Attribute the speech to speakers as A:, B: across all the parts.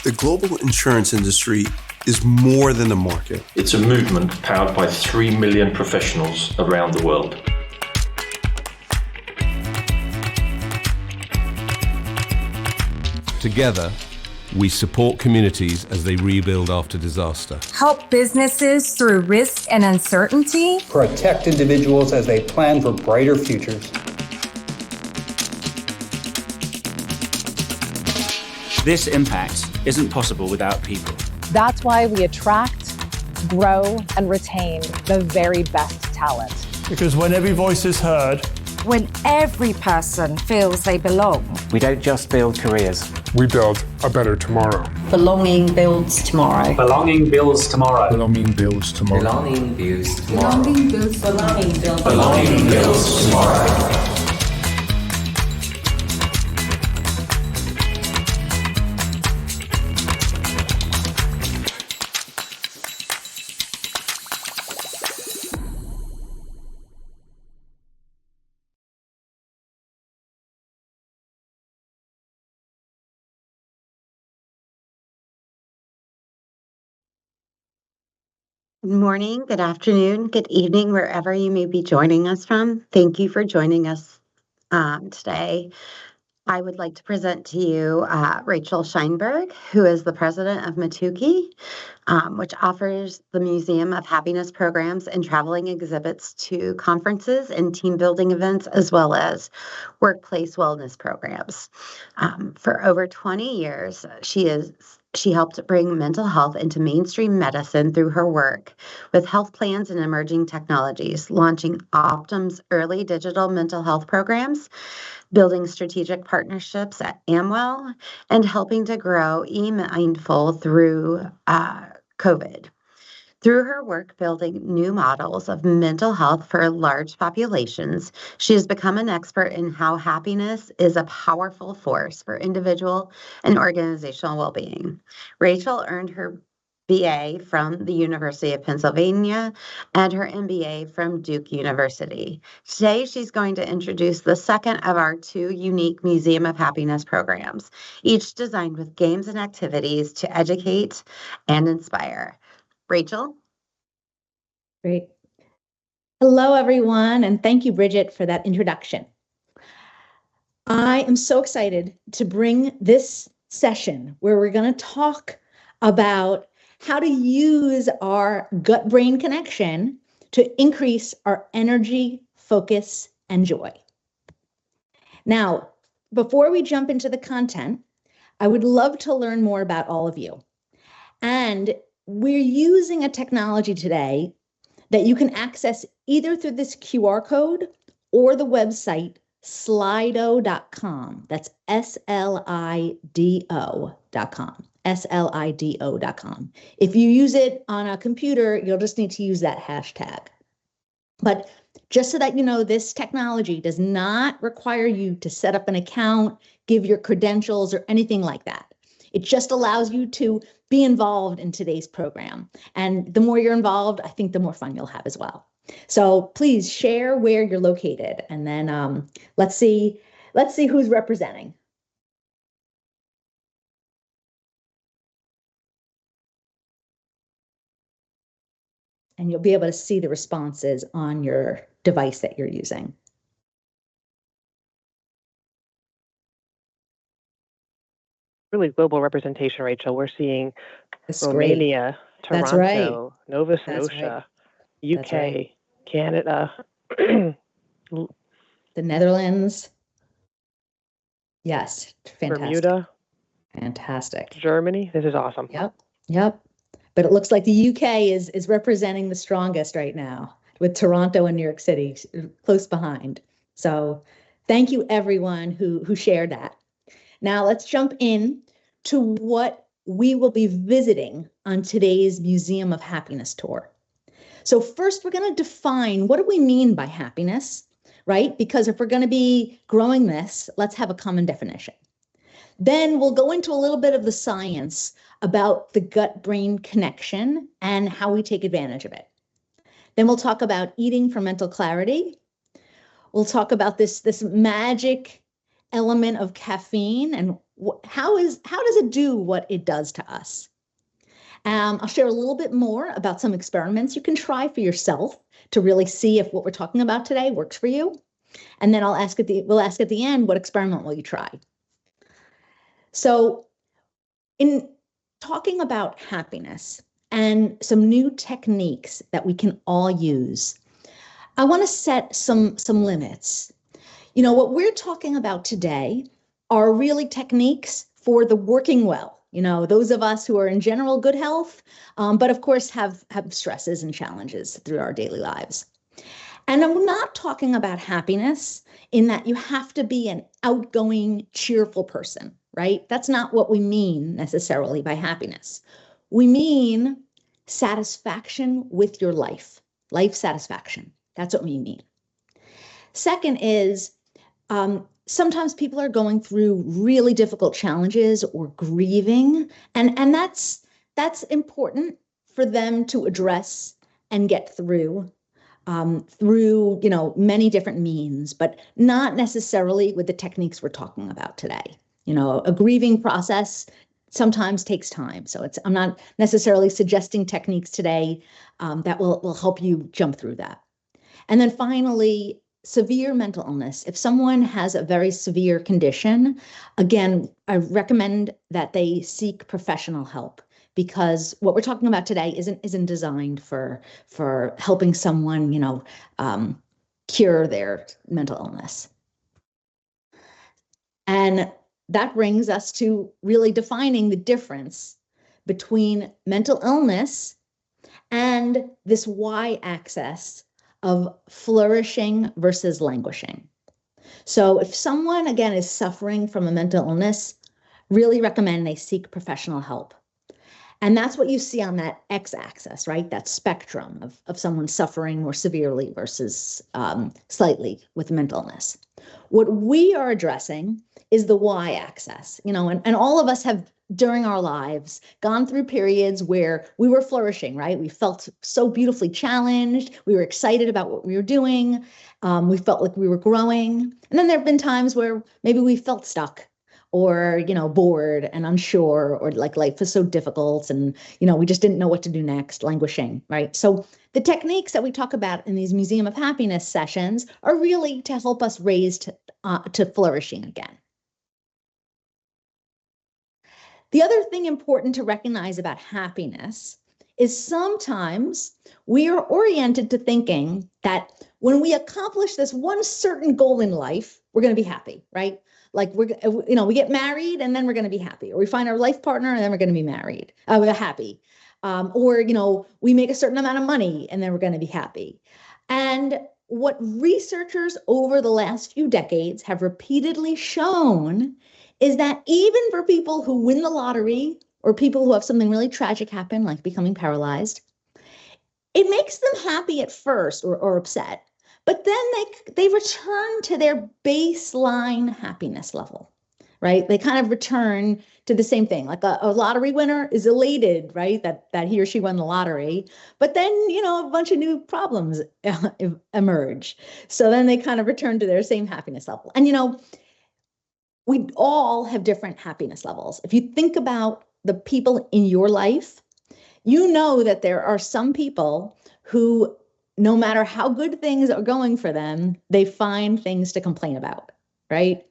A: The global insurance industry is more than a market.
B: It's a movement powered by 3 million professionals around the world.
C: Together, we support communities as they rebuild after disaster.
D: Help businesses through risk and uncertainty.
E: Protect individuals as they plan for brighter futures.
F: This impact isn't possible without people.
G: That's why we attract, grow, and retain the very best talent.
H: Because when every voice is heard,
D: When every person feels they belong.
I: We don't just build careers.
J: We build a better tomorrow.
K: Belonging builds tomorrow.
F: Belonging builds tomorrow.
J: Belonging builds tomorrow.
L: Belonging builds tomorrow.
K: Belonging builds belonging builds
B: Belonging builds tomorrow.
M: Good morning, good afternoon, good evening, wherever you may be joining us from. Thank you for joining us today. I would like to present to you Rachel Scheinberg, who is the president of Matuki, which offers the Museum of Happiness programs and traveling exhibits to conferences and team building events, as well as workplace wellness programs. For over 20 years, she helped bring mental health into mainstream medicine through her work with health plans and emerging technologies, launching Optum's early digital mental health programs, building strategic partnerships at Amwell, and helping to grow eMindful through COVID. Through her work building new models of mental health for large populations, she has become an expert in how happiness is a powerful force for individual and organizational well-being. Rachel earned her BA from the University of Pennsylvania and her MBA from Duke University. Today, she's going to introduce the second of our two unique Museum of Happiness programs, each designed with games and activities to educate and inspire. Rachel?
N: Great. Hello, everyone, and thank you, Bridget, for that introduction. I am so excited to bring this session where we're going to talk about how to use our gut-brain connection to increase our energy, focus, and joy. Now, before we jump into the content, I would love to learn more about all of you. And we're using a technology today that you can access either through this QR code or the website slido.com. That's SLIDO.com. SLIDO.com. If you use it on a computer, you'll just need to use that hashtag. But just so that you know, this technology does not require you to set up an account, give your credentials, or anything like that. It just allows you to be involved in today's program. And the more you're involved, I think the more fun you'll have as well. So please share where you're located, and then let's see who's representing. And you'll be able to see the responses on your device that you're using.
O: Really global representation, Rachel. We're seeing
N: That's
O: Romania,
N: great.
O: Toronto,
N: Right.
O: Nova
N: That's
O: Scotia,
N: right.
O: UK,
N: Right.
O: Canada,
N: The Netherlands. Yes, fantastic.
O: Bermuda,
N: Fantastic.
O: Germany. This is awesome.
N: Yep. But it looks like the UK is representing the strongest right now, with Toronto and New York City close behind. So thank you, everyone who shared that. Now let's jump in to what we will be visiting on today's Museum of Happiness tour. So first, we're going to define, what do we mean by happiness, right? Because if we're going to be growing this, let's have a common definition. Then we'll go into a little bit of the science about the gut-brain connection and how we take advantage of it. Then we'll talk about eating for mental clarity. We'll talk about this magic element of caffeine and how does it do what it does to us? I'll share a little bit more about some experiments you can try for yourself to really see if what we're talking about today works for you. And then we'll ask at the end, what experiment will you try? So in talking about happiness and some new techniques that we can all use, I want to set some limits. You know, what we're talking about today are really techniques for the working well. You know, those of us who are in general good health, but of course have stresses and challenges through our daily lives. And I'm not talking about happiness in that you have to be an outgoing, cheerful person, right? That's not what we mean necessarily by happiness. We mean satisfaction with your life satisfaction. That's what we mean. Second is, sometimes people are going through really difficult challenges or grieving, and that's important for them to address and get through many different means, but not necessarily with the techniques we're talking about today. You know, a grieving process sometimes takes time, so I'm not necessarily suggesting techniques today that will help you jump through that. And then finally, severe mental illness. If someone has a very severe condition, again, I recommend that they seek professional help, because what we're talking about today isn't designed for helping someone, cure their mental illness. And that brings us to really defining the difference between mental illness and this y-axis of flourishing versus languishing. So if someone, again, is suffering from a mental illness, really recommend they seek professional help. And that's what you see on that x-axis, right? That spectrum of someone suffering more severely versus slightly with mental illness. What we are addressing is the y-axis, and all of us have, during our lives, gone through periods where we were flourishing, right? We felt so beautifully challenged. We were excited about what we were doing. We felt like we were growing. And then there have been times where maybe we felt stuck or, bored and unsure, or like life was so difficult and, we just didn't know what to do next, languishing, right? So the techniques that we talk about in these Museum of Happiness sessions are really to help us raise to flourishing again. The other thing important to recognize about happiness is sometimes we are oriented to thinking that when we accomplish this one certain goal in life, we're going to be happy, right? Like we get married and then we're going to be happy, or we find our life partner and then we're going to be married, we're happy. Or we make a certain amount of money and then we're going to be happy. And what researchers over the last few decades have repeatedly shown is that even for people who win the lottery or people who have something really tragic happen, like becoming paralyzed, it makes them happy at first or upset, but then they return to their baseline happiness level, right? They kind of return to the same thing. Like a lottery winner is elated, right? That he or she won the lottery, but then, a bunch of new problems emerge. So then they kind of return to their same happiness level. And, we all have different happiness levels. If you think about the people in your life, you know that there are some people who, no matter how good things are going for them, they find things to complain about, right?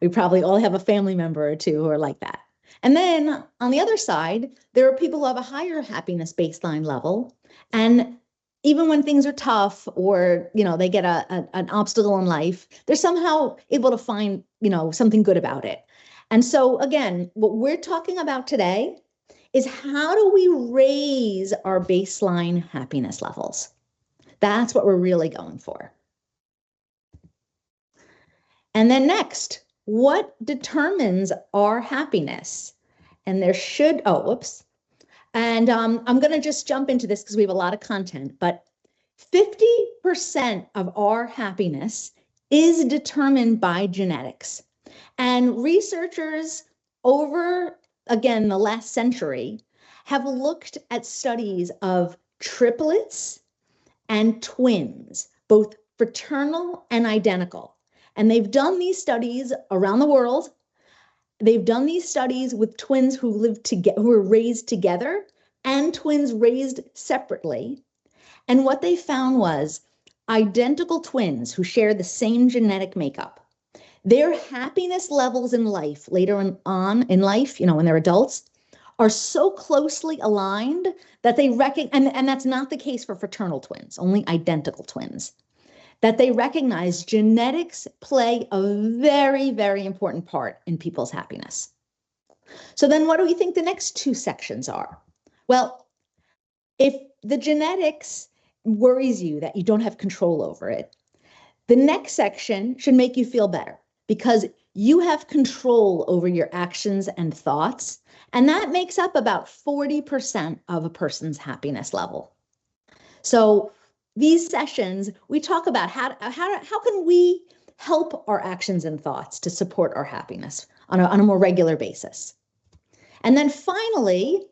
N: We probably all have a family member or two who are like that. And then on the other side, there are people who have a higher happiness baseline level. And even when things are tough or, they get an obstacle in life, they're somehow able to find, something good about it. And so again, what we're talking about today is how do we raise our baseline happiness levels? That's what we're really going for. And then next, what determines our happiness? And there should, And I'm going to just jump into this because we have a lot of content, but 50% of our happiness is determined by genetics. And researchers over, again, the last century have looked at studies of triplets and twins, both fraternal and identical. And they've done these studies around the world. They've done these studies with twins who live together, who were raised together, and twins raised separately. And what they found was identical twins who share the same genetic makeup, their happiness levels in life later on in life, when they're adults, are so closely aligned that they and that's not the case for fraternal twins, only identical twins, that they recognize genetics play a very, very important part in people's happiness. So then what do we think the next two sections are? Well, if the genetics worries you that you don't have control over it, the next section should make you feel better because you have control over your actions and thoughts, and that makes up about 40% of a person's happiness level. So these sessions, we talk about how can we help our actions and thoughts to support our happiness on a more regular basis. And then finally,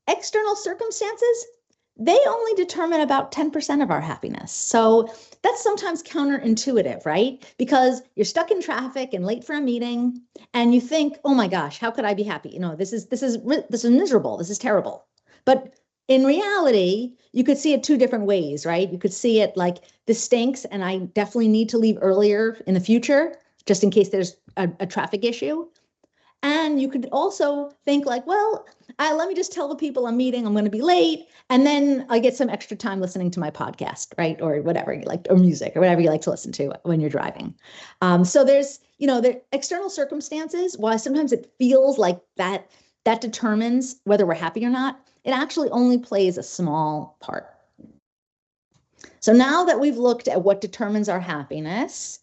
N: external circumstances, they only determine about 10% of our happiness. So that's sometimes counterintuitive, right? Because you're stuck in traffic and late for a meeting and you think, oh my gosh, how could I be happy? This is miserable. This is terrible. But in reality, you could see it two different ways, right? You could see it like this stinks and I definitely need to leave earlier in the future, just in case there's a traffic issue. And you could also think like, well, let me just tell the people I'm meeting I'm going to be late, and then I get some extra time listening to my podcast, right? Or whatever you like, or music, or whatever you like to listen to when you're driving. So there's, the external circumstances, while sometimes it feels like that determines whether we're happy or not, it actually only plays a small part. So now that we've looked at what determines our happiness,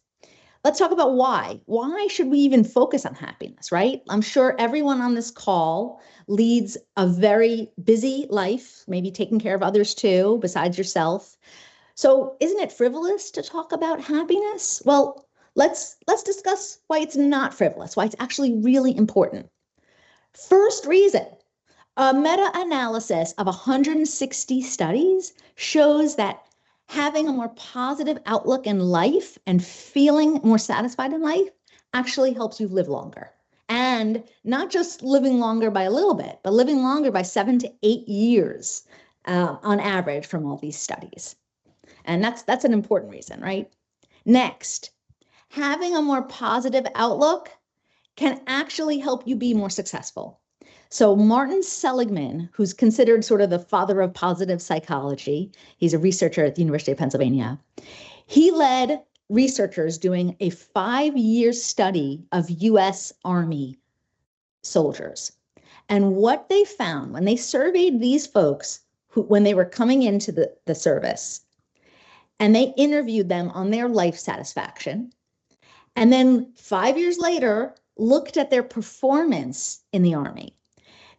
N: let's talk about why. Why should we even focus on happiness, right? I'm sure everyone on this call leads a very busy life, maybe taking care of others too, besides yourself. So isn't it frivolous to talk about happiness? Well, let's discuss why it's not frivolous, why it's actually really important. First reason, a meta-analysis of 160 studies shows that having a more positive outlook in life and feeling more satisfied in life actually helps you live longer. And not just living longer by a little bit, but living longer by 7 to 8 years on average from all these studies. And that's an important reason, right? Next, having a more positive outlook can actually help you be more successful. So Martin Seligman, who's considered sort of the father of positive psychology, he's a researcher at the University of Pennsylvania. He led researchers doing a 5-year study of US Army soldiers. And what they found when they surveyed these folks when they were coming into the service, and they interviewed them on their life satisfaction, and then 5 years later, looked at their performance in the Army,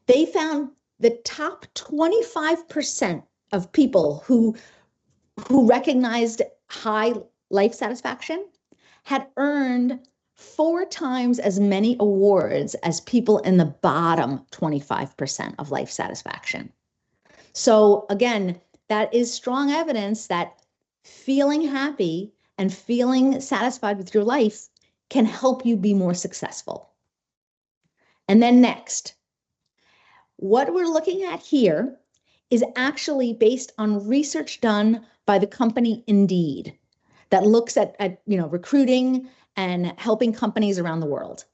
N: they found the top 25% of people who recognized high life satisfaction had earned 4 times as many awards as people in the bottom 25% of life satisfaction. So again, that is strong evidence that feeling happy and feeling satisfied with your life can help you be more successful. And then next, what we're looking at here is actually based on research done by the company Indeed that looks at recruiting and helping companies around the world.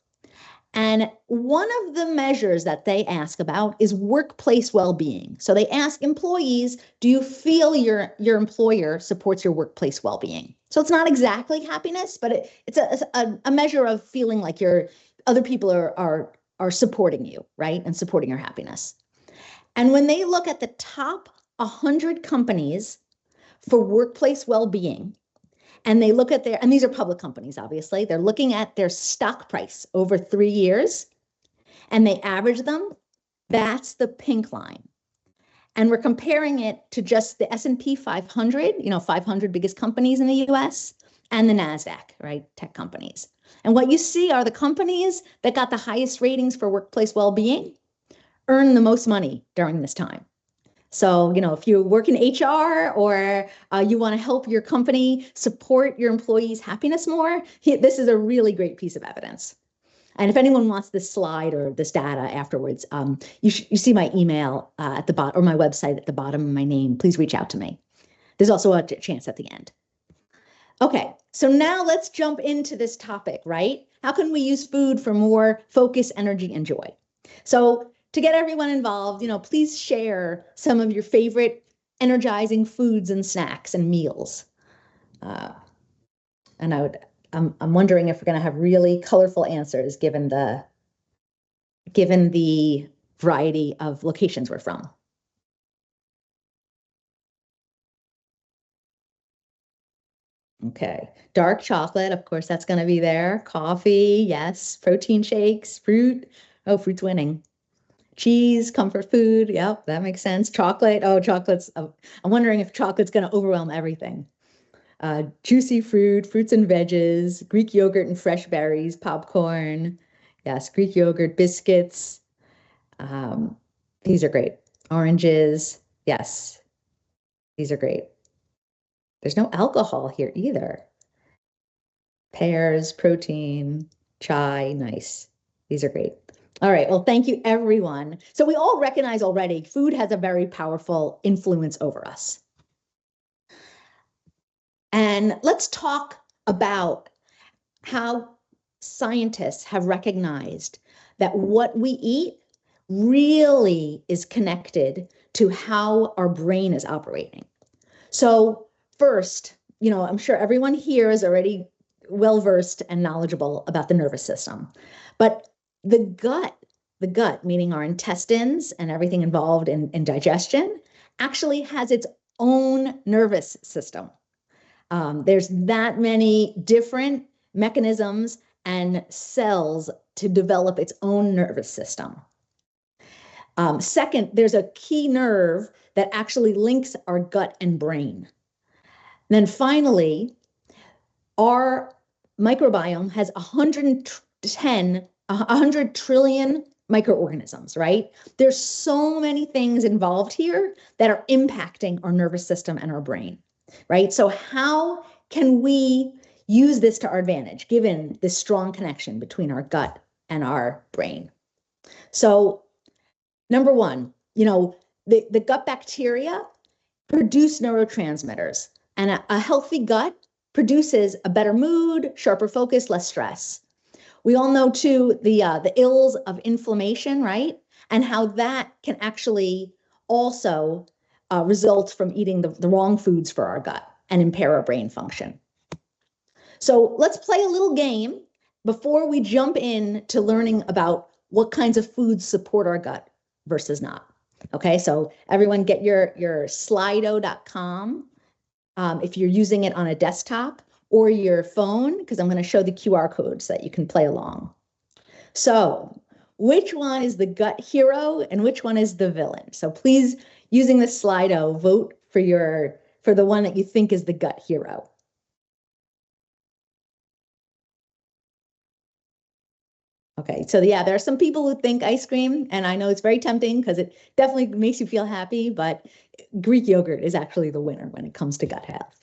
N: And one of the measures that they ask about is workplace well-being. So they ask employees, do you feel your employer supports your workplace well-being? So it's not exactly happiness, but it's a measure of feeling like other people are supporting you, right? And supporting your happiness. And when they look at the top 100 companies for workplace well-being, and they look at and these are public companies, obviously, they're looking at their stock price over 3 years, and they average them, that's the pink line. And we're comparing it to just the S&P 500, 500 biggest companies in the US, and the NASDAQ, right, tech companies. And what you see are the companies that got the highest ratings for workplace well-being earn the most money during this time. So, if you work in HR or you want to help your company support your employees' happiness more, this is a really great piece of evidence. And if anyone wants this slide or this data afterwards, you see my email at the bottom, or my website at the bottom of my name. Please reach out to me. There's also a chance at the end. Okay, so now let's jump into this topic, right? How can we use food for more focus, energy, and joy? So to get everyone involved, please share some of your favorite energizing foods and snacks and meals. And I'm wondering if we're going to have really colorful answers given the variety of locations we're from. Okay, dark chocolate, of course, that's going to be there. Coffee, yes. Protein shakes, fruit. Oh, fruit's winning. Cheese, comfort food. Yep, that makes sense. Chocolate. Oh, chocolate's. I'm wondering if chocolate's going to overwhelm everything. Juicy fruit, fruits and veggies, Greek yogurt and fresh berries, popcorn. Yes, Greek yogurt, biscuits. These are great. Oranges. Yes, these are great. There's no alcohol here either. Pears, protein, chai, nice. These are great. All right, well, thank you, everyone. So we all recognize already food has a very powerful influence over us. And let's talk about how scientists have recognized that what we eat really is connected to how our brain is operating. So first, I'm sure everyone here is already well-versed and knowledgeable about the nervous system, but the gut, meaning our intestines and everything involved in digestion, actually has its own nervous system. There's that many different mechanisms and cells to develop its own nervous system. Second, there's a key nerve that actually links our gut and brain. And then finally, our microbiome has 100 trillion microorganisms, right? There's so many things involved here that are impacting our nervous system and our brain, right? So how can we use this to our advantage, given this strong connection between our gut and our brain? So number one, the gut bacteria produce neurotransmitters, and a healthy gut produces a better mood, sharper focus, less stress. We all know too the ills of inflammation, right? And how that can actually also result from eating the wrong foods for our gut and impair our brain function. So let's play a little game before we jump in to learning about what kinds of foods support our gut versus not. Okay, so everyone get your slido.com if you're using it on a desktop or your phone, because I'm going to show the QR code so that you can play along. So which one is the gut hero and which one is the villain? So please, using the Slido, vote for the one that you think is the gut hero. Okay, so yeah, there are some people who think ice cream, and I know it's very tempting because it definitely makes you feel happy, but Greek yogurt is actually the winner when it comes to gut health.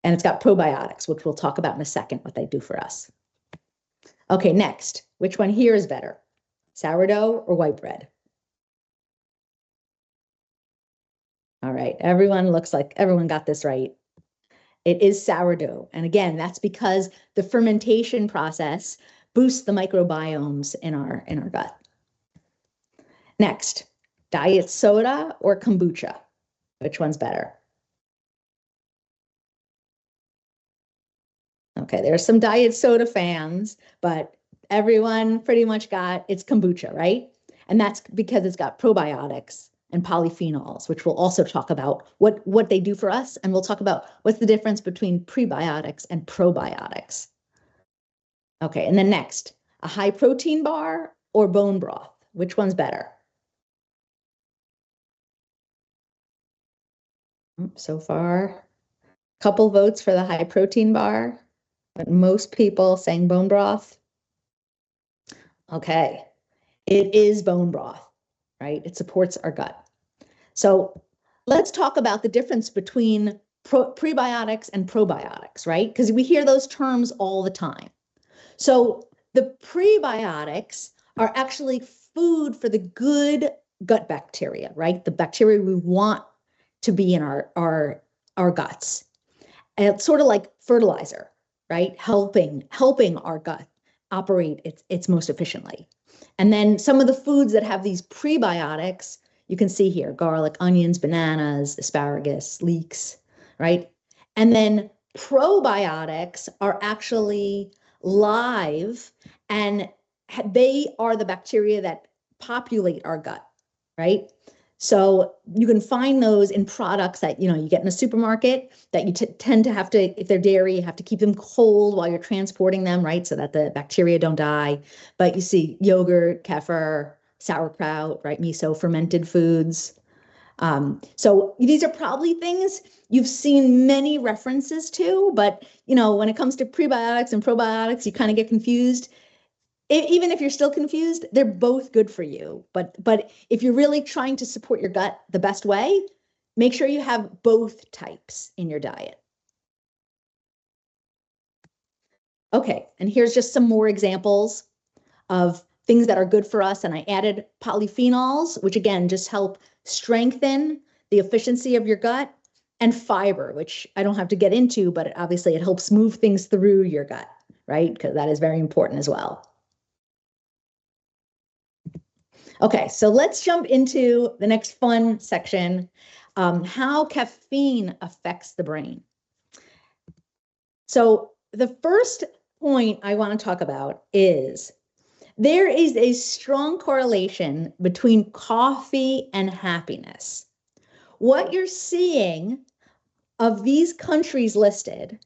N: And it's got probiotics, which we'll talk about in a second, what they do for us. Okay, next, which one here is better? Sourdough or white bread? All right, everyone looks like everyone got this right. It is sourdough. And again, that's because the fermentation process boosts the microbiomes in our gut. Next, diet soda or kombucha? Which one's better? Okay, there are some diet soda fans, but everyone pretty much got it's kombucha, right? And that's because it's got probiotics and polyphenols, which we'll also talk about what they do for us. And we'll talk about what's the difference between prebiotics and probiotics. Okay, and then next, a high protein bar or bone broth? Which one's better? So far, a couple votes for the high protein bar, but most people saying bone broth. Okay, it is bone broth. right? It supports our gut. So let's talk about the difference between prebiotics and probiotics, right? Because we hear those terms all the time. So the prebiotics are actually food for the good gut bacteria, right? The bacteria we want to be in our guts. And it's sort of like fertilizer, right? Helping our gut operate its most efficiently. And then some of the foods that have these prebiotics, you can see here, garlic, onions, bananas, asparagus, leeks, right? And then probiotics are actually live, and they are the bacteria that populate our gut, right? So you can find those in products that, you get in a supermarket that you tend to have to, if they're dairy, you have to keep them cold while you're transporting them, right? So that the bacteria don't die. But you see yogurt, kefir, sauerkraut, right? Miso, fermented foods. So these are probably things you've seen many references to, but, when it comes to prebiotics and probiotics, you kind of get confused. Even if you're still confused, they're both good for you. But if you're really trying to support your gut the best way, make sure you have both types in your diet. Okay, and here's just some more examples of things that are good for us. And I added polyphenols, which again, just help strengthen the efficiency of your gut, and fiber, which I don't have to get into, but obviously it helps move things through your gut, right? Because that is very important as well. Okay, so let's jump into the next fun section, how caffeine affects the brain. So the first point I want to talk about is there is a strong correlation between coffee and happiness. What you're seeing of these countries listed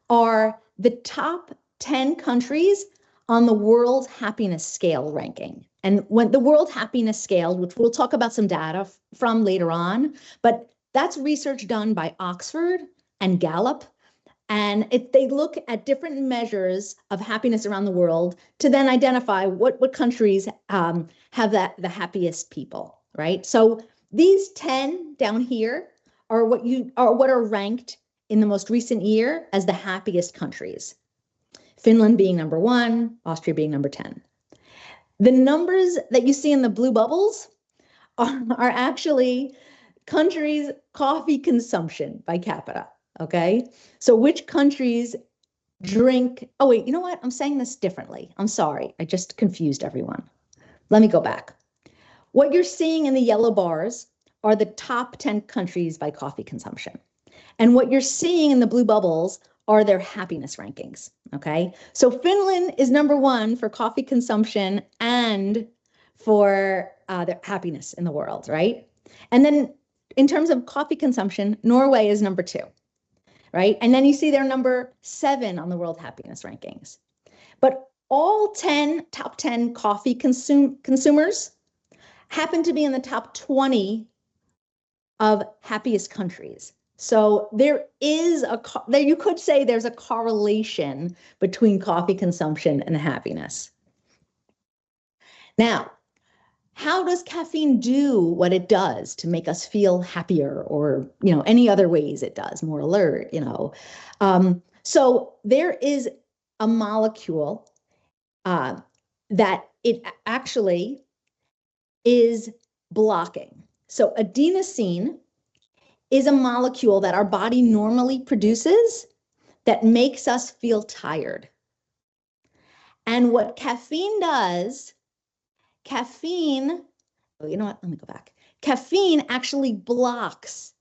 N: are the top 10 countries on the World Happiness Scale ranking. And when the World Happiness Scale, which we'll talk about some data from later on, but that's research done by Oxford and Gallup. And they look at different measures of happiness around the world to then identify what countries have the happiest people, right? So these 10 down here are what are ranked in the most recent year as the happiest countries. Finland being number 1, Austria being number 10. The numbers that you see in the blue bubbles are actually countries' coffee consumption by capita, okay? So which countries drink, oh wait, you know what? I'm saying this differently. I'm sorry, I just confused everyone. Let me go back. What you're seeing in the yellow bars are the top 10 countries by coffee consumption. And what you're seeing in the blue bubbles are their happiness rankings, okay? So Finland is number 1 for coffee consumption and for their happiness in the world, right? And then in terms of coffee consumption, Norway is number 2, right? And then you see they're number 7 on the World Happiness Rankings. But all top 10 coffee consumers happen to be in the top 20 of happiest countries. So there is you could say there's a correlation between coffee consumption and happiness. Now, how does caffeine do what it does to make us feel happier, or any other ways it does, more alert, So there is a molecule that it actually is blocking. So adenosine is a molecule that our body normally produces that makes us feel tired. And what caffeine does, caffeine actually blocks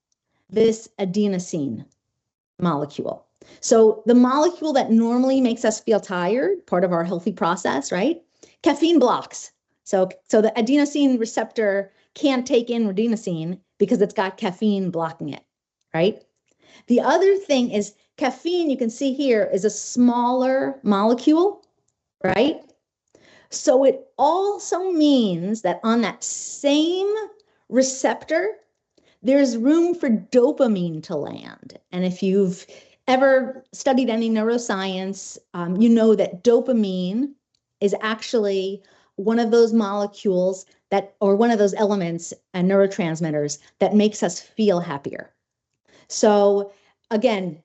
N: this adenosine molecule. So the molecule that normally makes us feel tired, part of our healthy process, right? Caffeine blocks. So the adenosine receptor can't take in adenosine because it's got caffeine blocking it, right? The other thing is caffeine, you can see here, is a smaller molecule, right? So it also means that on that same receptor, there's room for dopamine to land. And if you've ever studied any neuroscience, you know that dopamine is actually one of those molecules or one of those elements and neurotransmitters that makes us feel happier. So again,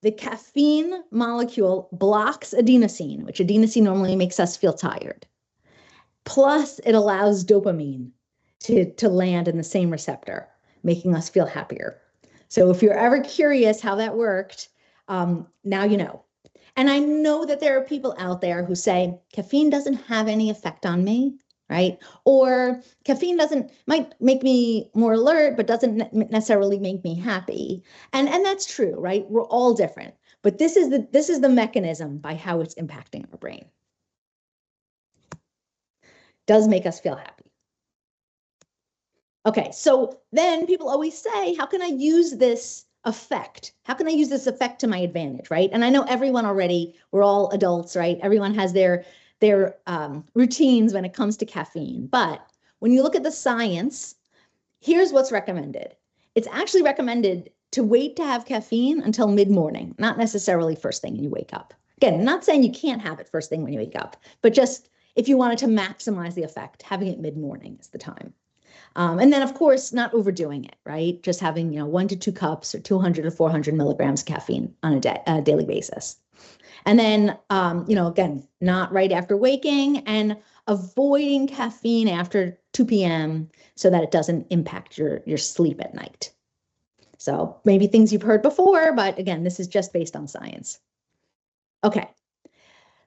N: the caffeine molecule blocks adenosine, which adenosine normally makes us feel tired. Plus, it allows dopamine to land in the same receptor, making us feel happier. So if you're ever curious how that worked, now you know. And I know that there are people out there who say, caffeine doesn't have any effect on me, right? Or caffeine might make me more alert, but doesn't necessarily make me happy. And that's true, right? We're all different. But this is the mechanism by how it's impacting our brain. Does make us feel happy. Okay, so then people always say, how can I use this effect? How can I use this effect to my advantage, right? And I know everyone already, we're all adults, right? Everyone has their routines when it comes to caffeine. But when you look at the science, here's what's recommended. It's actually recommended to wait to have caffeine until mid-morning, not necessarily first thing when you wake up. Again, not saying you can't have it first thing when you wake up, but just if you wanted to maximize the effect, having it mid-morning is the time. And then, of course, not overdoing it, right? Just having 1 to 2 cups or 200 to 400 milligrams of caffeine on a daily basis. And then, again, not right after waking and avoiding caffeine after 2 p.m. so that it doesn't impact your sleep at night. So maybe things you've heard before, but again, this is just based on science. Okay,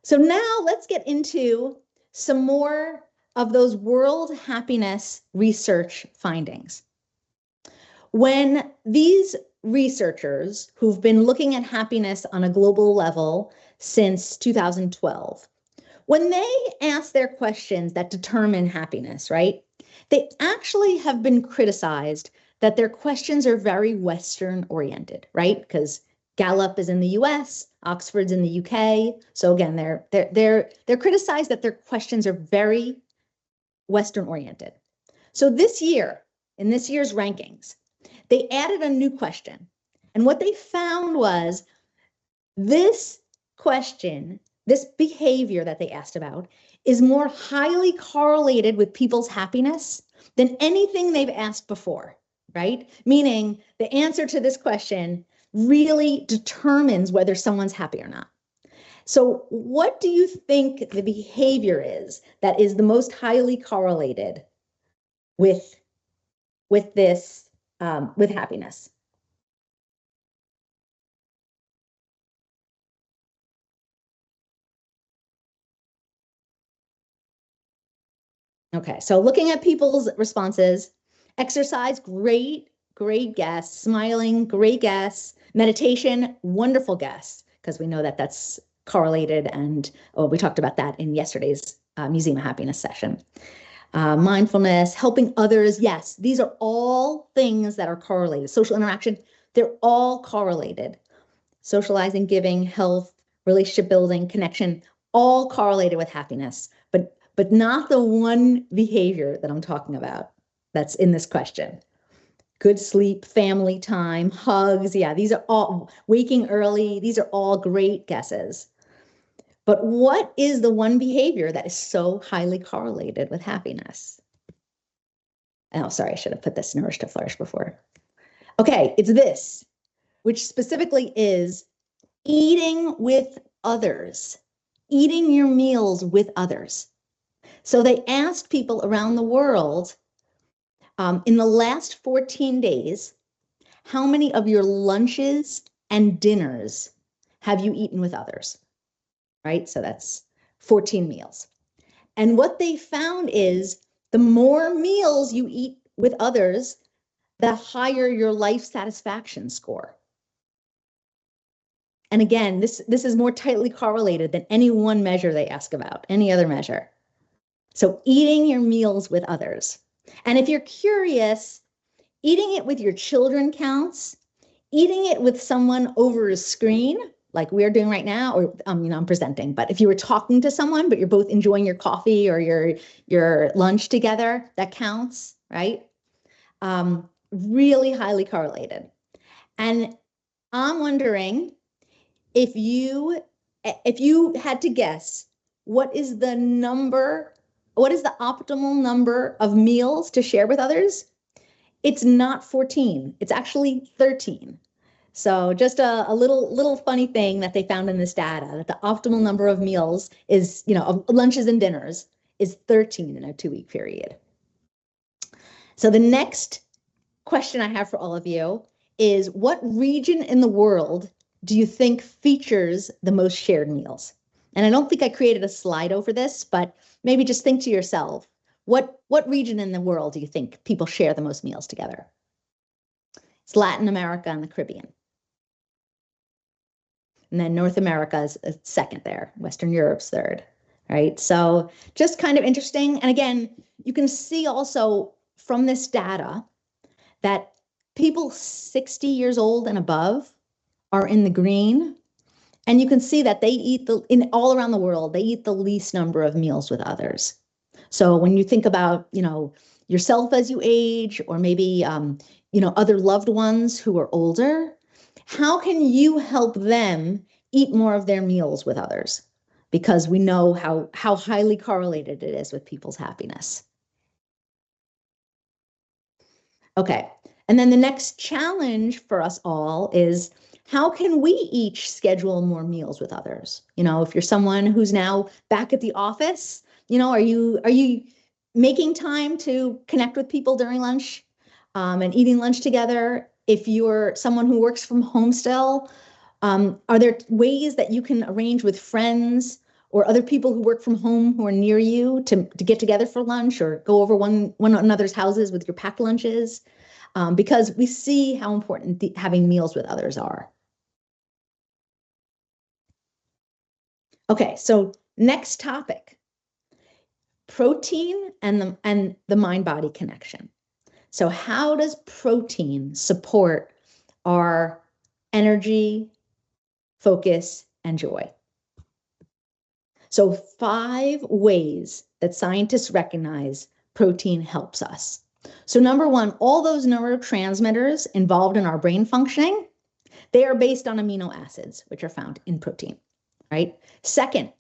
N: so now let's get into some more of those world happiness research findings. When these researchers who've been looking at happiness on a global level since 2012, when they ask their questions that determine happiness, right, they actually have been criticized that their questions are very Western oriented, right? Because Gallup is in the US, Oxford's in the UK. So again, they're criticized that their questions are very Western oriented. So this year, in this year's rankings, they added a new question. And what they found was this question, this behavior that they asked about, is more highly correlated with people's happiness than anything they've asked before, right? Meaning the answer to this question really determines whether someone's happy or not. So what do you think the behavior is that is the most highly correlated with this, with happiness? Okay, so looking at people's responses, exercise, great guess. Smiling, great guess. Meditation, wonderful guess, because we know that that's correlated, and we talked about that in yesterday's Museum of Happiness session. Mindfulness, helping others, yes, these are all things that are correlated. Social interaction, they're all correlated. Socializing, giving, health, relationship building, connection, all correlated with happiness, but not the one behavior that I'm talking about that's in this question. Good sleep, family time, hugs, yeah, these are all, waking early, these are all great guesses. But what is the one behavior that is so highly correlated with happiness? Oh, sorry, I should have put this Nourish to Flourish before. Okay, it's this, which specifically is eating with others, eating your meals with others. So they asked people around the world, in the last 14 days, how many of your lunches and dinners have you eaten with others? Right? So that's 14 meals. And what they found is the more meals you eat with others, the higher your life satisfaction score. And again, this is more tightly correlated than any one measure they ask about, any other measure. So eating your meals with others. And if you're curious, eating it with your children counts. Eating it with someone over a screen, like we're doing right now, or I'm presenting, but if you were talking to someone, but you're both enjoying your coffee or your lunch together, that counts, right? Really highly correlated. And I'm wondering if you had to guess, what is the number what is the optimal number of meals to share with others? It's not 14. It's actually 13. So just a little funny thing that they found in this data, that the optimal number of meals is, of lunches and dinners is 13 in a 2-week period. So the next question I have for all of you is, what region in the world do you think features the most shared meals? And I don't think I created a slide over this, but maybe just think to yourself, what region in the world do you think people share the most meals together? It's Latin America and the Caribbean. And then North America is second there. Western Europe's third, right? So just kind of interesting. And again, you can see also from this data that people 60 years old and above are in the green. And you can see that they eat all around the world, they eat the least number of meals with others. So when you think about, yourself as you age, or maybe, other loved ones who are older, how can you help them eat more of their meals with others? Because we know how highly correlated it is with people's happiness. Okay, and then the next challenge for us all is, how can we each schedule more meals with others? If you're someone who's now back at the office, are you making time to connect with people during lunch and eating lunch together? If you're someone who works from home still, are there ways that you can arrange with friends or other people who work from home who are near you to get together for lunch, or go over one another's houses with your packed lunches? Because we see how important having meals with others are. Okay, so next topic, protein and the mind-body connection. So how does protein support our energy, focus, and joy? So 5 ways that scientists recognize protein helps us. So number 1, all those neurotransmitters involved in our brain functioning, they are based on amino acids, which are found in protein, right? Second,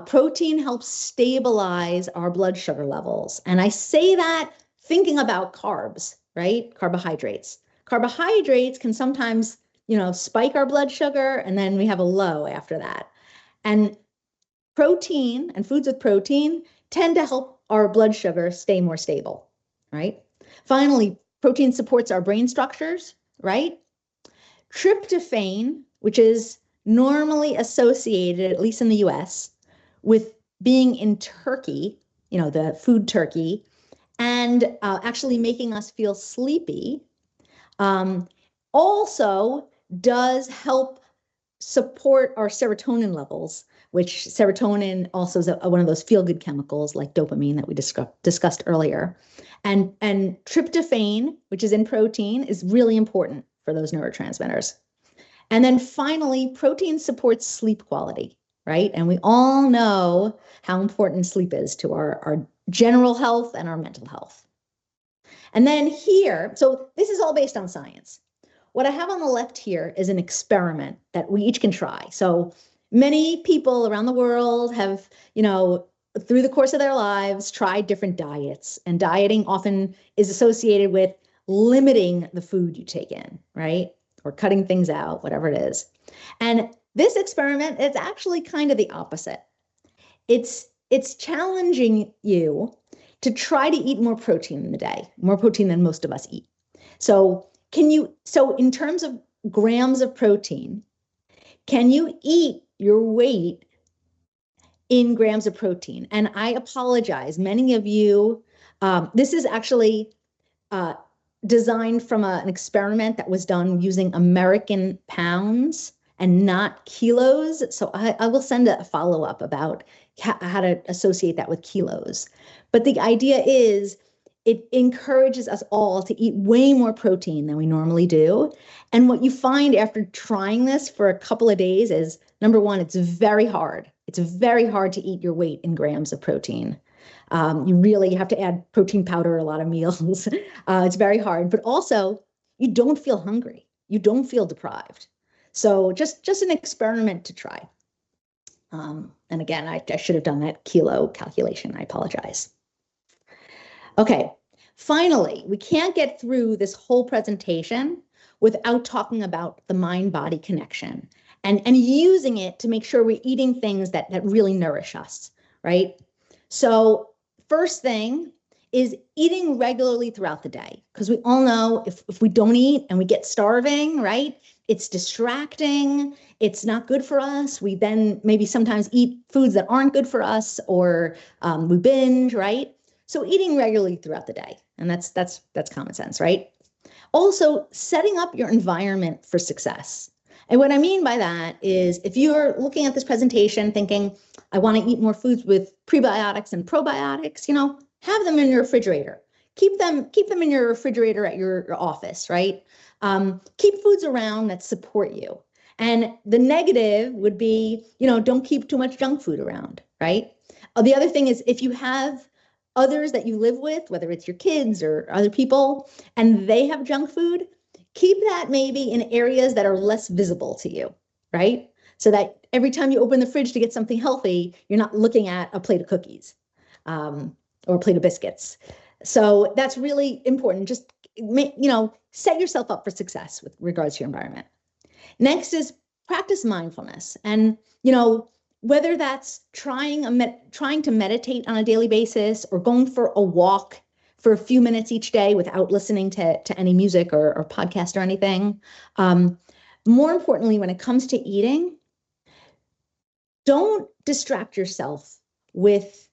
N: protein helps stabilize our blood sugar levels. And I say that thinking about carbs, right? Carbohydrates. Carbohydrates can sometimes, spike our blood sugar, and then we have a low after that. And protein and foods with protein tend to help our blood sugar stay more stable, right? Finally, protein supports our brain structures, right? Tryptophan, which is normally associated, at least in the US, with being in turkey, the food turkey, and actually making us feel sleepy, also does help support our serotonin levels, which serotonin also is one of those feel-good chemicals like dopamine that we discussed earlier. And tryptophan, which is in protein, is really important for those neurotransmitters. And then finally, protein supports sleep quality, right? And we all know how important sleep is to our general health and our mental health. And then here, so this is all based on science. What I have on the left here is an experiment that we each can try. So many people around the world have, through the course of their lives, tried different diets. And dieting often is associated with limiting the food you take in, right? Or cutting things out, whatever it is. And this experiment is actually kind of the opposite. It's challenging you to try to eat more protein in the day, more protein than most of us eat. So in terms of grams of protein, can you eat your weight in grams of protein? And I apologize, many of you, this is actually designed from an experiment that was done using American pounds and not kilos. So I will send a follow-up about how to associate that with kilos. But the idea is it encourages us all to eat way more protein than we normally do. And what you find after trying this for a couple of days is, number 1, it's very hard. It's very hard to eat your weight in grams of protein. You have to add protein powder a lot of meals. It's very hard, but also you don't feel hungry. You don't feel deprived. So just an experiment to try. And again, I should have done that kilo calculation. I apologize. Okay, finally, we can't get through this whole presentation without talking about the mind-body connection and using it to make sure we're eating things that really nourish us, right? So first thing is eating regularly throughout the day, because we all know if we don't eat and we get starving, right? It's distracting, it's not good for us. We then maybe sometimes eat foods that aren't good for us, or we binge, right? So eating regularly throughout the day, and that's common sense, right? Also, setting up your environment for success. And what I mean by that is if you're looking at this presentation thinking, I want to eat more foods with prebiotics and probiotics, have them in your refrigerator. Keep them in your refrigerator at your office, right? Keep foods around that support you. And the negative would be, don't keep too much junk food around, right? The other thing is if you have others that you live with, whether it's your kids or other people, and they have junk food, keep that maybe in areas that are less visible to you, right? So that every time you open the fridge to get something healthy, you're not looking at a plate of cookies or a plate of biscuits. So that's really important. Just, set yourself up for success with regards to your environment. Next is practice mindfulness. And, whether that's trying to meditate on a daily basis or going for a walk for a few minutes each day without listening to any music or podcast or anything. More importantly, when it comes to eating, don't distract yourself with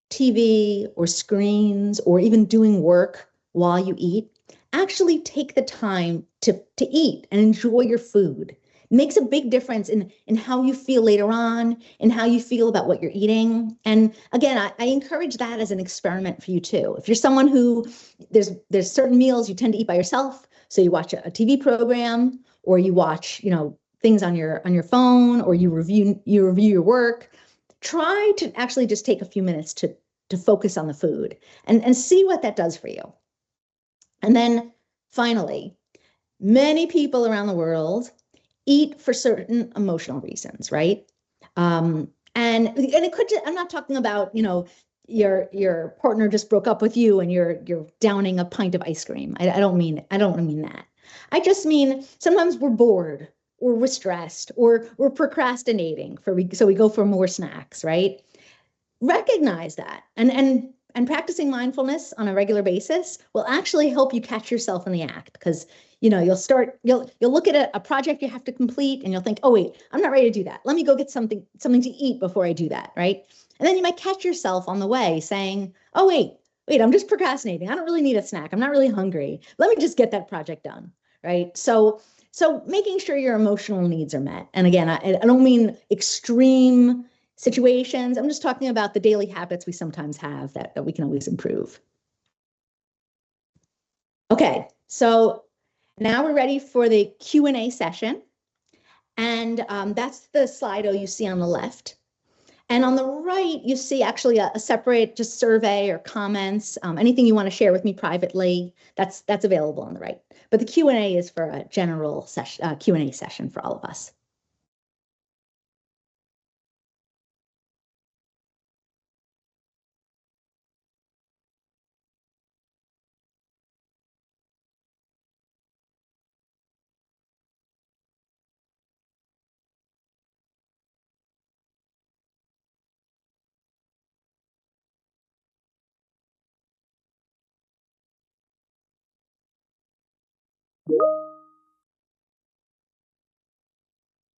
N: TV or screens or even doing work while you eat. Actually take the time to eat and enjoy your food. It makes a big difference in how you feel later on and how you feel about what you're eating. And again, I encourage that as an experiment for you too. If you're someone who there's certain meals you tend to eat by yourself, so you watch a TV program or you watch, things on your phone, or you review your work, try to actually just take a few minutes to focus on the food and see what that does for you. And then finally, many people around the world eat for certain emotional reasons, right? And it could I'm not talking about, your partner just broke up with you and you're downing a pint of ice cream. I don't mean that. I just mean sometimes we're bored or we're stressed or we're procrastinating so we go for more snacks, right? Recognize that and practicing mindfulness on a regular basis will actually help you catch yourself in the act, because you'll look at a project you have to complete and you'll think, oh wait, I'm not ready to do that. Let me go get something to eat before I do that, right? And then you might catch yourself on the way saying, oh wait, I'm just procrastinating. I don't really need a snack. I'm not really hungry. Let me just get that project done, right? So making sure your emotional needs are met. And again, I don't mean extreme situations. I'm just talking about the daily habits we sometimes have that we can always improve. Okay, so now we're ready for the Q&A session. And that's the Slido you see on the left. And on the right, you see actually a separate just survey or comments, anything you want to share with me privately, that's available on the right. But the Q&A is for a general Q&A session for all of us.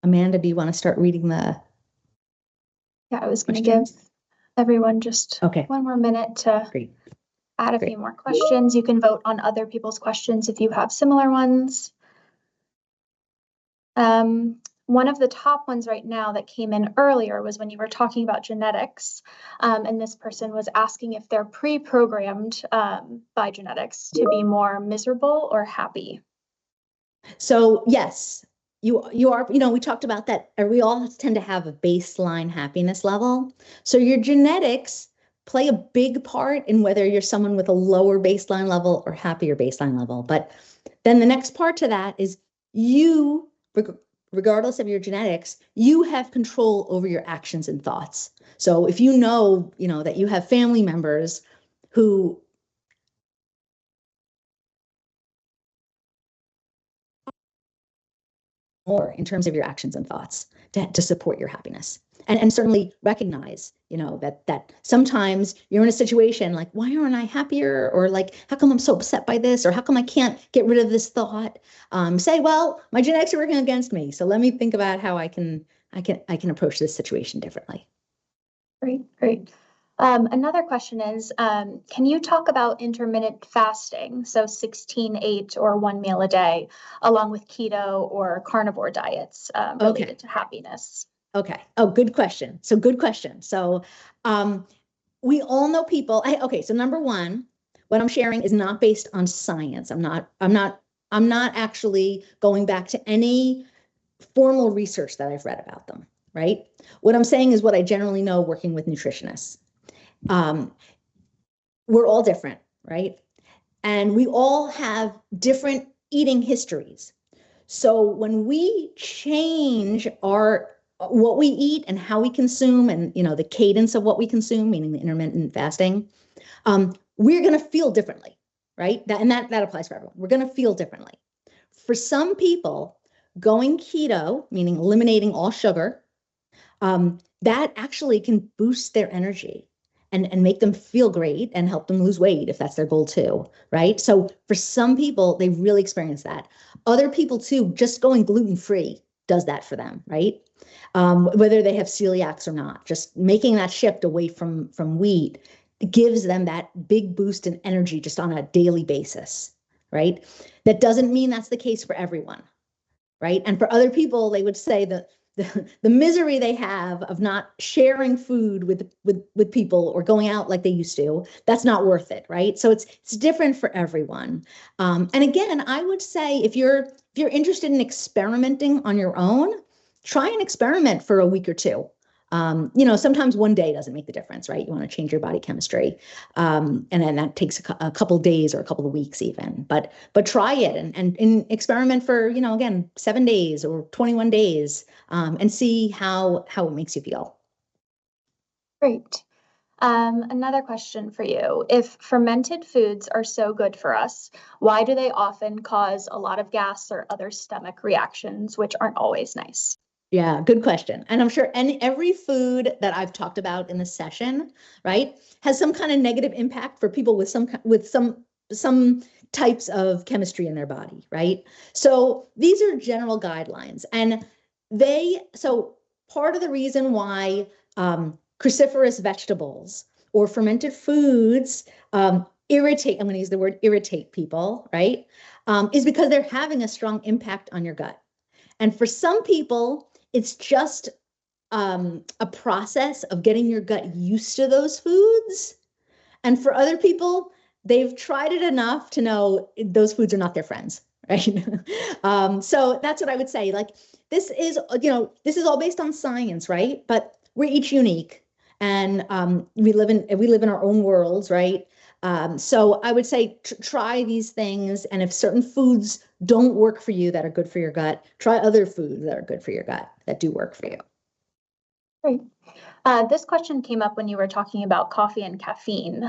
N: Amanda, do you want to start reading the?
L: Yeah, I was going to give everyone just one more minute to add a few more questions. You can vote on other people's questions if you have similar ones. One of the top ones right now that came in earlier was when you were talking about genetics, and this person was asking if they're pre-programmed by genetics to be more miserable or happy.
N: So yes. You are, we talked about that. We all tend to have a baseline happiness level. So your genetics play a big part in whether you're someone with a lower baseline level or happier baseline level. But then the next part to that is you, regardless of your genetics, you have control over your actions and thoughts. So if you know that you have family members who more in terms of your actions and thoughts to support your happiness. And certainly recognize, that sometimes you're in a situation like, why aren't I happier? Or like, how come I'm so upset by this? Or how come I can't get rid of this thought? Say, well, my genetics are working against me. So let me think about how I can approach this situation differently.
L: Great. Another question is, can you talk about intermittent fasting? So 16/8 or 1 meal a day, along with keto or carnivore diets related to happiness.
N: Okay. Oh, good question. So we all know people. So number one, what I'm sharing is not based on science. I'm not actually going back to any formal research that I've read about them, right? What I'm saying is what I generally know working with nutritionists. We're all different, right? And we all have different eating histories. So when we change what we eat and how we consume and, the cadence of what we consume, meaning the intermittent fasting, we're going to feel differently, right? That applies for everyone. We're going to feel differently. For some people, going keto, meaning eliminating all sugar, that actually can boost their energy and make them feel great and help them lose weight if that's their goal too, right? So for some people, they really experience that. Other people too, just going gluten-free does that for them, right? Whether they have celiacs or not, just making that shift away from wheat gives them that big boost in energy just on a daily basis, right? That doesn't mean that's the case for everyone, right? And for other people, they would say that the misery they have of not sharing food with people or going out like they used to, that's not worth it, right? So it's different for everyone. And again, I would say if you're interested in experimenting on your own, try and experiment for a week or two. Sometimes one day doesn't make the difference, right? You want to change your body chemistry. And then that takes a couple of days or a couple of weeks even, but try it and experiment for, again, 7 days or 21 days, and see how it makes you feel.
L: Great. Another question for you. If fermented foods are so good for us, why do they often cause a lot of gas or other stomach reactions, which aren't always nice?
N: Yeah, good question. And I'm sure every food that I've talked about in this session, right, has some kind of negative impact for people with some types of chemistry in their body, right? So these are general guidelines. And so part of the reason why cruciferous vegetables or fermented foods irritate, I'm going to use the word irritate people, right, is because they're having a strong impact on your gut. And for some people, it's just a process of getting your gut used to those foods. And for other people, they've tried it enough to know those foods are not their friends, right? So that's what I would say. Like, this is all based on science, right? But we're each unique, and we live in our own worlds, right? So I would say try these things, and if certain foods don't work for you that are good for your gut, try other foods that are good for your gut that do work for you.
L: Great. This question came up when you were talking about coffee and caffeine.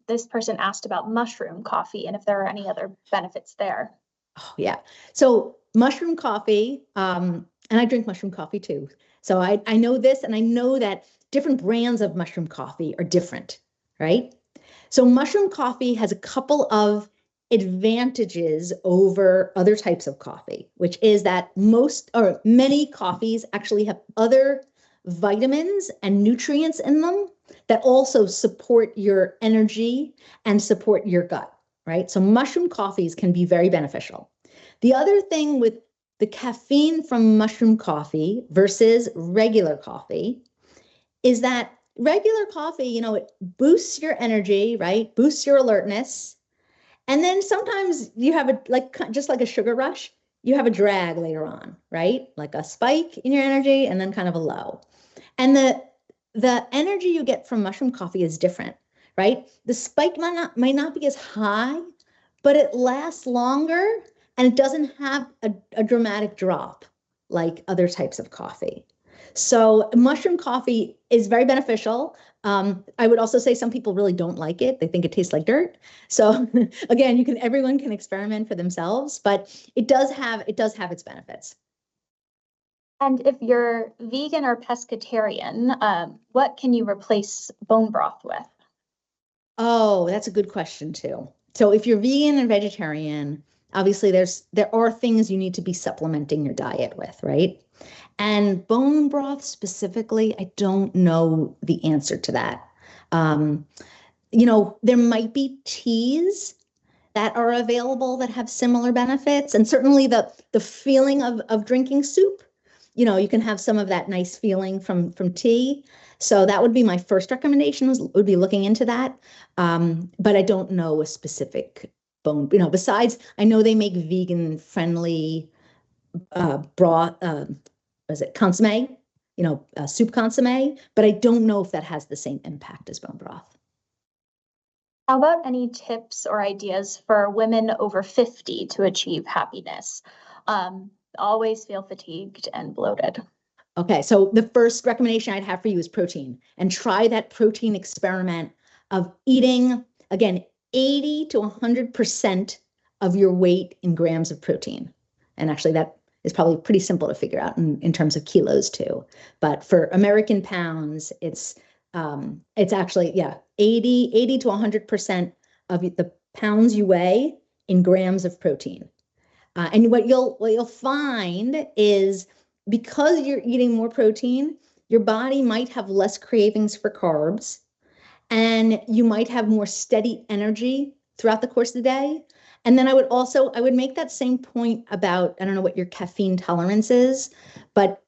L: This person asked about mushroom coffee and if there are any other benefits there.
N: Oh, yeah. So mushroom coffee, and I drink mushroom coffee too. So I know this, and I know that different brands of mushroom coffee are different, right? So mushroom coffee has a couple of advantages over other types of coffee, which is that many coffees actually have other vitamins and nutrients in them that also support your energy and support your gut, right? So mushroom coffees can be very beneficial. The other thing with the caffeine from mushroom coffee versus regular coffee is that regular coffee, it boosts your energy, right? Boosts your alertness. And then sometimes you have just like a sugar rush, you have a drag later on, right? Like a spike in your energy and then kind of a low. And the energy you get from mushroom coffee is different, right? The spike might not be as high, but it lasts longer and it doesn't have a dramatic drop, like other types of coffee. So mushroom coffee is very beneficial. I would also say some people really don't like it. They think it tastes like dirt. So again, everyone can experiment for themselves, but it does have its benefits.
L: And if you're vegan or pescatarian, what can you replace bone broth with?
N: Oh, that's a good question too. So if you're vegan and vegetarian, obviously there are things you need to be supplementing your diet with, right? And bone broth specifically, I don't know the answer to that. There might be teas that are available that have similar benefits, and certainly the feeling of drinking soup. You can have some of that nice feeling from tea. So that would be my first recommendation, would be looking into that. But I don't know a specific bone, besides I know they make vegan friendly broth, is it consomme, soup consomme, but I don't know if that has the same impact as bone broth.
L: How about any tips or ideas for women over 50 to achieve happiness? Always feel fatigued and bloated.
N: Okay, so the first recommendation I'd have for you is protein, and try that protein experiment of eating, again, 80 to 100% of your weight in grams of protein. And actually that is probably pretty simple to figure out in terms of kilos too. But for American pounds, it's actually, 80 to 100% of the pounds you weigh in grams of protein. And what you'll find is, because you're eating more protein, your body might have less cravings for carbs, and you might have more steady energy throughout the course of the day. And then I would make that same point about, I don't know what your caffeine tolerance is, but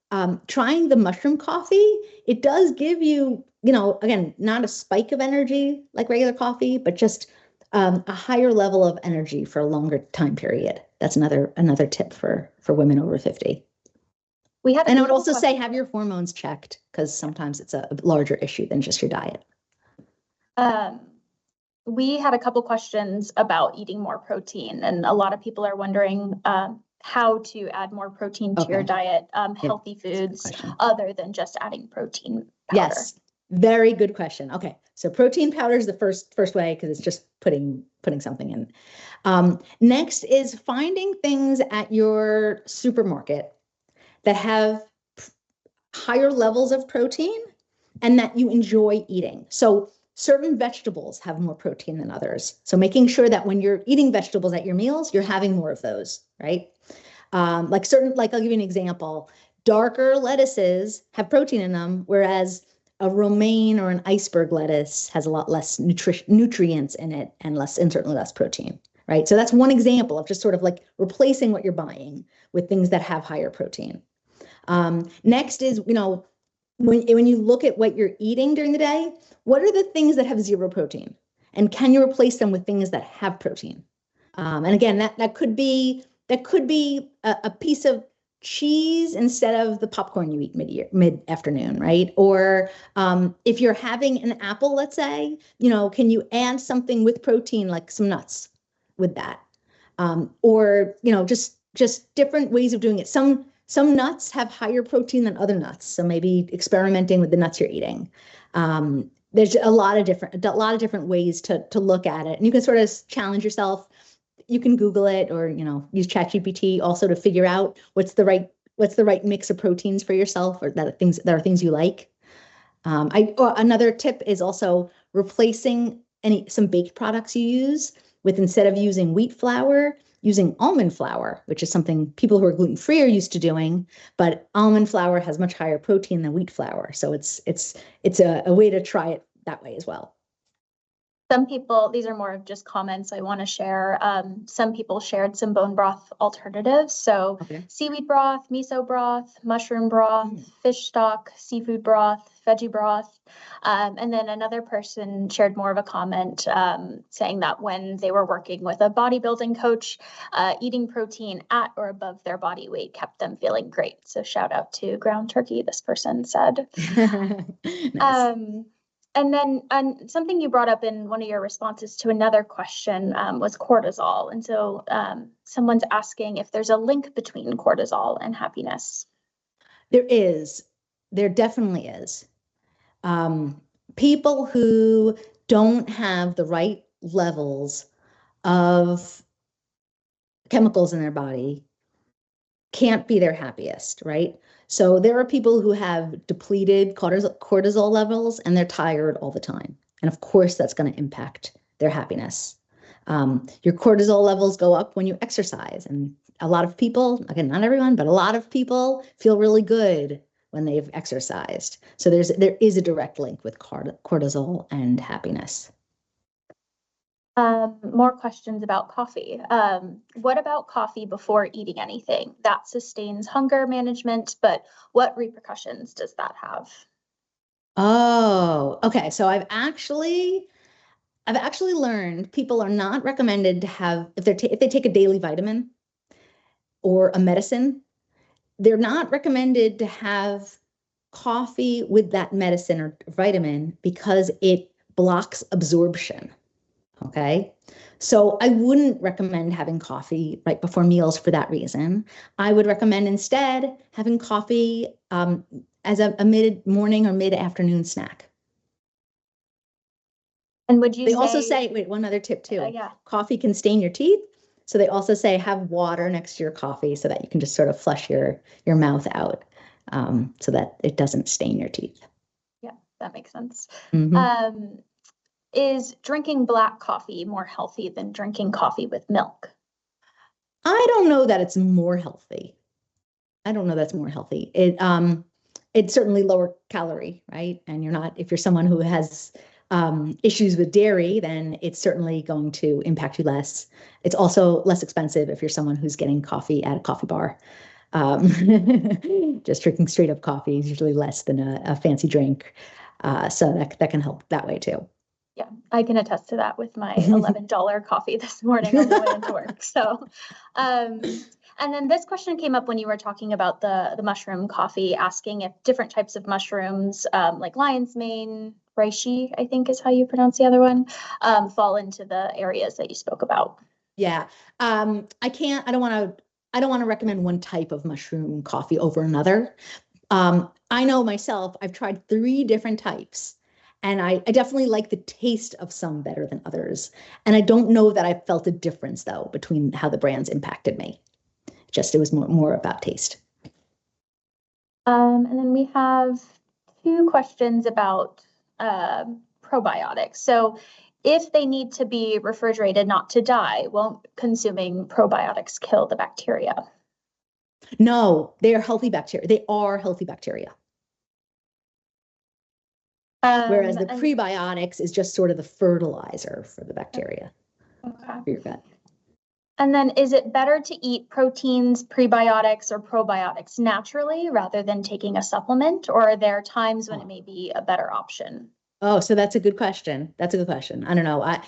N: trying the mushroom coffee, it does give you, again, not a spike of energy like regular coffee, but just a higher level of energy for a longer time period. That's another tip for women over 50. And I would also say have your hormones checked, because sometimes it's a larger issue than just your diet.
L: We had a couple questions about eating more protein, and a lot of people are wondering how to add more protein to your diet, healthy foods, other than just adding protein powder.
N: Yes, very good question. Okay, so protein powder is the first way, because it's just putting something in. Next is finding things at your supermarket that have higher levels of protein and that you enjoy eating. So certain vegetables have more protein than others. So making sure that when you're eating vegetables at your meals, you're having more of those, right? I'll give you an example. Darker lettuces have protein in them, whereas a romaine or an iceberg lettuce has a lot less nutrients in it and certainly less protein, right? So that's one example of just sort of like replacing what you're buying with things that have higher protein. Next is, when you look at what you're eating during the day, what are the things that have zero protein? And can you replace them with things that have protein? And again, that could be a piece of cheese instead of the popcorn you eat mid-afternoon, right? Or if you're having an apple, let's say, can you add something with protein, like some nuts with that? Or just different ways of doing it. Some nuts have higher protein than other nuts, so maybe experimenting with the nuts you're eating. There's a lot of different ways to look at it, and you can sort of challenge yourself. You can Google it, or use ChatGPT also to figure out what's the right mix of proteins for yourself, or that are things you like. Another tip is also replacing some baked products you use with, instead of using wheat flour, using almond flour, which is something people who are gluten-free are used to doing, but almond flour has much higher protein than wheat flour. So it's a way to try it that way as well.
L: Some people, these are more of just comments I want to share. Some people shared some bone broth alternatives. So seaweed broth, miso broth, mushroom broth, fish stock, seafood broth, veggie broth. And then another person shared more of a comment saying that when they were working with a bodybuilding coach, eating protein at or above their body weight kept them feeling great. So shout out to ground turkey, this person said.
N: Nice.
L: And then something you brought up in one of your responses to another question was cortisol. And so someone's asking if there's a link between cortisol and happiness.
N: There is. There definitely is. People who don't have the right levels of chemicals in their body can't be their happiest, right? So there are people who have depleted cortisol levels and they're tired all the time. And of course, that's going to impact their happiness. Your cortisol levels go up when you exercise. And a lot of people, again, not everyone, but a lot of people feel really good when they've exercised. So there is a direct link with cortisol and happiness.
L: More questions about coffee. What about coffee before eating anything? That sustains hunger management, but what repercussions does that have?
N: Oh, okay. So I've actually learned people are not recommended to have, if they take a daily vitamin or a medicine, they're not recommended to have coffee with that medicine or vitamin because it blocks absorption. Okay. So I wouldn't recommend having coffee right before meals for that reason. I would recommend instead having coffee as a mid-morning or mid-afternoon snack.
L: And would you
N: They also say, wait, one other tip too.
L: Yeah.
N: Coffee can stain your teeth. So they also say have water next to your coffee so that you can just sort of flush your mouth out so that it doesn't stain your teeth.
L: Yeah, that makes sense.
N: Mm-hmm.
L: Is drinking black coffee more healthy than drinking coffee with milk?
N: I don't know that it's more healthy. It's certainly lower calorie, right? And if you're someone who has issues with dairy, then it's certainly going to impact you less. It's also less expensive if you're someone who's getting coffee at a coffee bar. Just drinking straight up coffee is usually less than a fancy drink. So that can help that way too.
L: Yeah, I can attest to that with my $11 coffee this morning on the way into work. So, and then this question came up when you were talking about the mushroom coffee, asking if different types of mushrooms, like lion's mane, reishi, I think is how you pronounce the other one, fall into the areas that you spoke about.
N: Yeah, I don't want to recommend one type of mushroom coffee over another. I know myself, I've tried 3 different types. And I definitely like the taste of some better than others. And I don't know that I felt a difference, though, between how the brands impacted me. It was more about taste.
L: And then we have 2 questions about probiotics. So if they need to be refrigerated not to die, won't consuming probiotics kill the bacteria?
N: No, they are healthy bacteria. They are healthy bacteria. Whereas the prebiotics is just sort of the fertilizer for the bacteria.
L: Okay.
N: For your gut.
L: And then is it better to eat proteins, prebiotics, or probiotics naturally rather than taking a supplement? Or are there times when it may be a better option?
N: Oh, so that's a good question. I don't know. I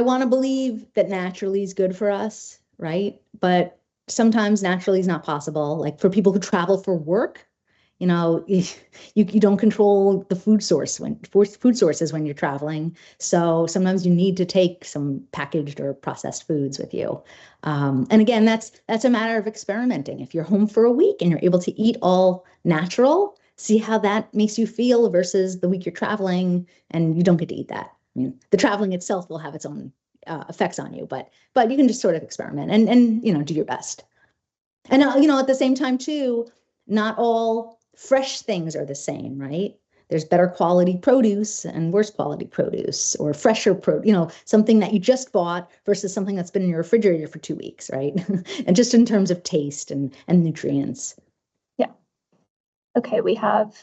N: want to believe that naturally is good for us, right? But sometimes naturally is not possible. Like for people who travel for work, you don't control the food sources when you're traveling. So sometimes you need to take some packaged or processed foods with you. And again, that's a matter of experimenting. If you're home for a week and you're able to eat all natural, see how that makes you feel versus the week you're traveling and you don't get to eat that. I mean, the traveling itself will have its own effects on you, but you can just sort of experiment and do your best. And at the same time too, not all fresh things are the same, right? There's better quality produce and worse quality produce, or fresher something that you just bought versus something that's been in your refrigerator for 2 weeks, right? And just in terms of taste and nutrients.
L: Yeah. Okay, we have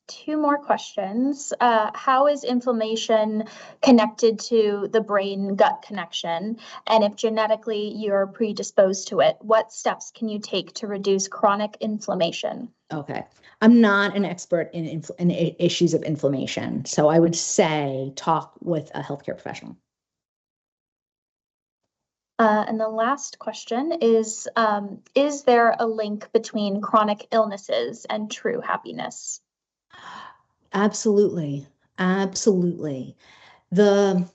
L: 2 more questions. How is inflammation connected to the brain-gut connection? And if genetically you're predisposed to it, what steps can you take to reduce chronic inflammation?
N: Okay. I'm not an expert in issues of inflammation, so I would say talk with a healthcare professional.
L: And the last question is there a link between chronic illnesses and true happiness?
N: Absolutely. Absolutely. The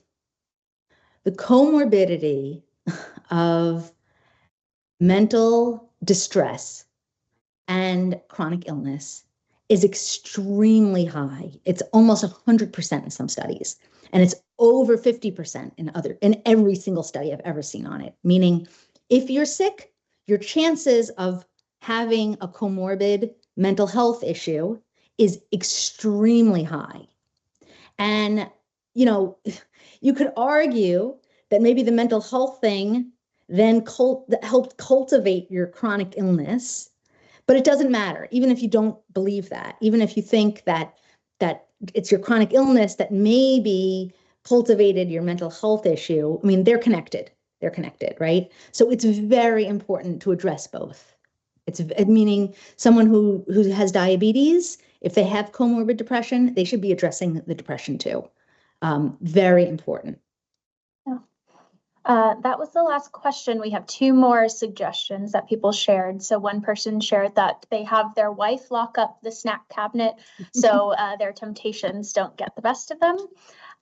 N: comorbidity of mental distress and chronic illness is extremely high. It's almost 100% in some studies, and it's over 50% in every single study I've ever seen on it. Meaning, if you're sick, your chances of having a comorbid mental health issue is extremely high. And, you know, you could argue that maybe the mental health thing then helped cultivate your chronic illness, but it doesn't matter. Even if you don't believe that, even if you think that it's your chronic illness that maybe cultivated your mental health issue, I mean, they're connected. They're connected, right? So it's very important to address both. It's meaning someone who has diabetes, if they have comorbid depression, they should be addressing the depression too. Very important.
L: That was the last question. We have 2 more suggestions that people shared. So one person shared that they have their wife lock up the snack cabinet so their temptations don't get the best of them.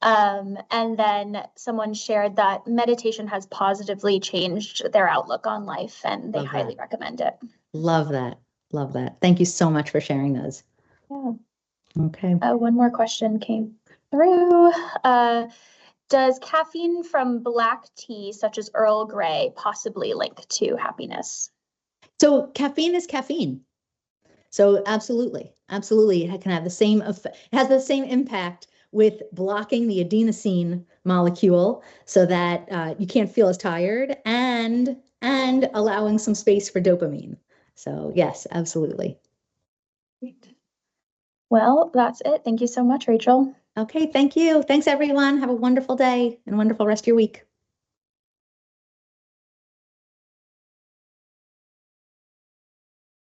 L: And then someone shared that meditation has positively changed their outlook on life and they highly recommend it.
N: Love that. Love that. Thank you so much for sharing those.
L: Yeah.
N: Okay.
L: One more question came through. Does caffeine from black tea, such as Earl Grey, possibly link to happiness?
N: So caffeine is caffeine. So absolutely, absolutely, it can have the same effect. It has the same impact with blocking the adenosine molecule, so that you can't feel as tired, and allowing some space for dopamine. So yes, absolutely.
L: Great. Well, that's it. Thank you so much, Rachel.
N: Okay, thank you. Thanks, everyone. Have a wonderful day and wonderful rest of your week.